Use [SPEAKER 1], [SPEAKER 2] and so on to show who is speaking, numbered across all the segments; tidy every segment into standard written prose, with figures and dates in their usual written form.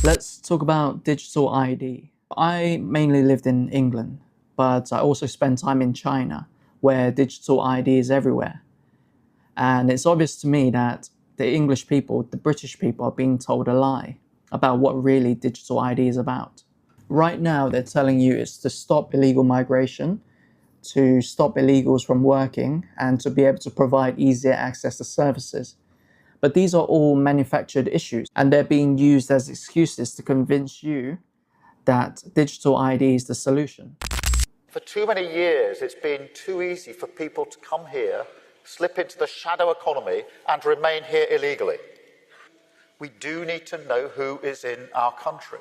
[SPEAKER 1] Let's talk about digital ID. I mainly lived in England, but I also spent time in China, where digital ID is everywhere. And it's obvious to me that the English people, the British people, are being told a lie about what really digital ID is about. Right now, they're telling you it's to stop illegal migration, to stop illegals from working, and to be able to provide easier access to services. But these are all manufactured issues, and they're being used as excuses to convince you that digital ID is the solution.
[SPEAKER 2] For too many years, it's been too easy for people to come here, slip into the shadow economy, and remain here illegally. We do need to know who is in our country.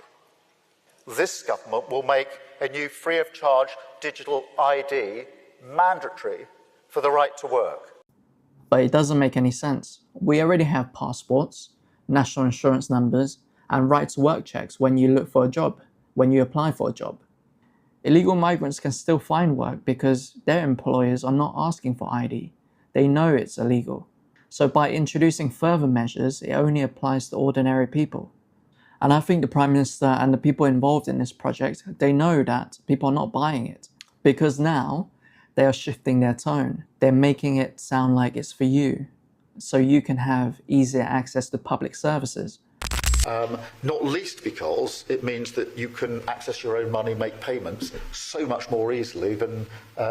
[SPEAKER 2] This government will make a new free of charge digital ID mandatory for the right to work.
[SPEAKER 1] But it doesn't make any sense. We already have passports, national insurance numbers, and right to work checks when you look for a job, when you apply for a job. Illegal migrants can still find work because their employers are not asking for ID. They know it's illegal. So by introducing further measures, it only applies to ordinary people. And I think the Prime Minister and the people involved in this project, they know that people are not buying it. Because now, they are shifting their tone. They're making it sound like it's for you, so you can have easier access to public services.
[SPEAKER 2] Not least because it means that you can access your own money, make payments so much more easily than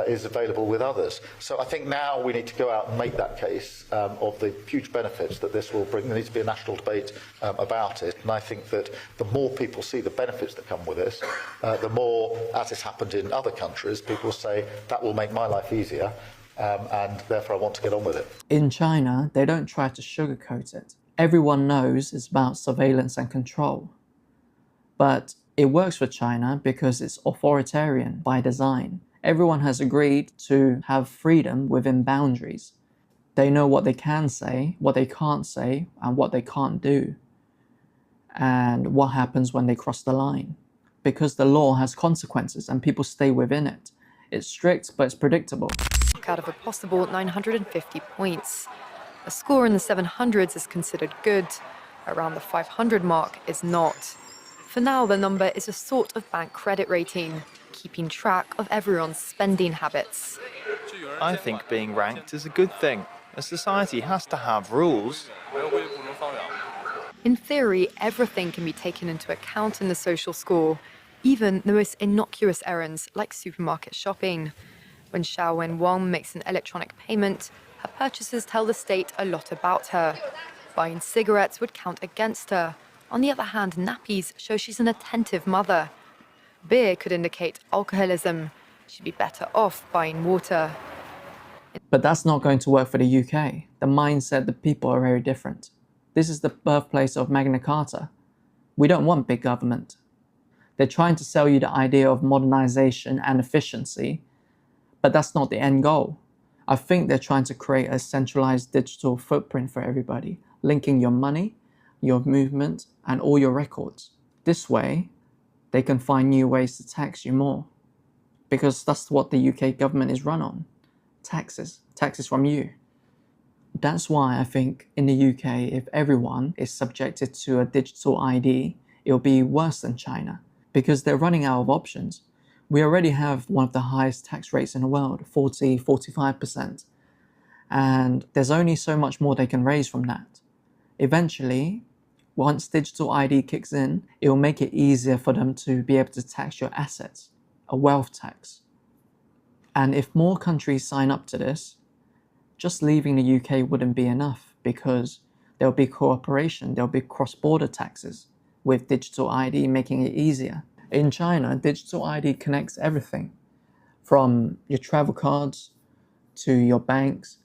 [SPEAKER 2] is available with others. So I think now we need to go out and make that case of the huge benefits that this will bring. There needs to be a national debate about it. And I think that the more people see the benefits that come with this, the more, as has happened in other countries, people say, that will make my life easier, and therefore I want to get on with it.
[SPEAKER 1] In China, they don't try to sugarcoat it. Everyone knows it's about surveillance and control. But it works for China because it's authoritarian by design. Everyone has agreed to have freedom within boundaries. They know what they can say, what they can't say, and what they can't do, and what happens when they cross the line. Because the law has consequences and people stay within it. It's strict, but it's predictable.
[SPEAKER 3] Out of a possible 950 points. A score in the 700s is considered good. Around the 500 mark is not. For now, the number is a sort of bank credit rating, keeping track of everyone's spending habits.
[SPEAKER 4] I think being ranked is a good thing. A society has to have rules.
[SPEAKER 3] In theory, everything can be taken into account in the social score, even the most innocuous errands like supermarket shopping. When Xiaowen Wang makes an electronic payment, her purchases tell the state a lot about her. Buying cigarettes would count against her. On the other hand, nappies show she's an attentive mother. Beer could indicate alcoholism. She'd be better off buying water.
[SPEAKER 1] But that's not going to work for the UK. The mindset, the people are very different. This is the birthplace of Magna Carta. We don't want big government. They're trying to sell you the idea of modernization and efficiency, but that's not the end goal. I think they're trying to create a centralized digital footprint for everybody, linking your money, your movement, and all your records. This way, they can find new ways to tax you more. Because that's what the UK government is run on. Taxes from you. That's why I think in the UK, if everyone is subjected to a digital ID, it'll be worse than China. Because they're running out of options. We already have one of the highest tax rates in the world, 45%. And there's only so much more they can raise from that. Eventually, once digital ID kicks in, it will make it easier for them to be able to tax your assets, a wealth tax. And if more countries sign up to this, just leaving the UK wouldn't be enough because there'll be cooperation, there'll be cross-border taxes with digital ID making it easier. In China, digital ID connects everything from your travel cards to your banks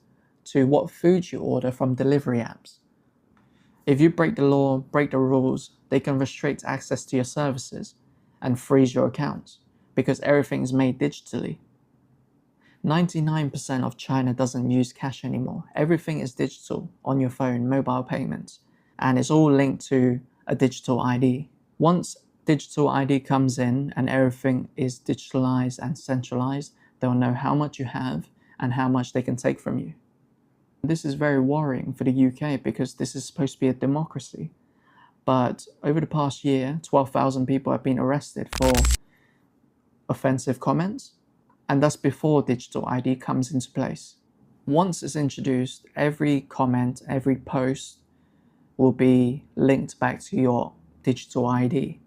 [SPEAKER 1] to what food you order from delivery apps. If you break the law, break the rules, they can restrict access to your services and freeze your accounts because everything is made digitally. 99% of China doesn't use cash anymore. Everything is digital on your phone, mobile payments, and it's all linked to a digital ID. Once digital ID comes in and everything is digitalized and centralized, they'll know how much you have and how much they can take from you. This is very worrying for the UK because this is supposed to be a democracy. But over the past year, 12,000 people have been arrested for offensive comments, and that's before digital ID comes into place. Once it's introduced, every comment, every post will be linked back to your digital ID.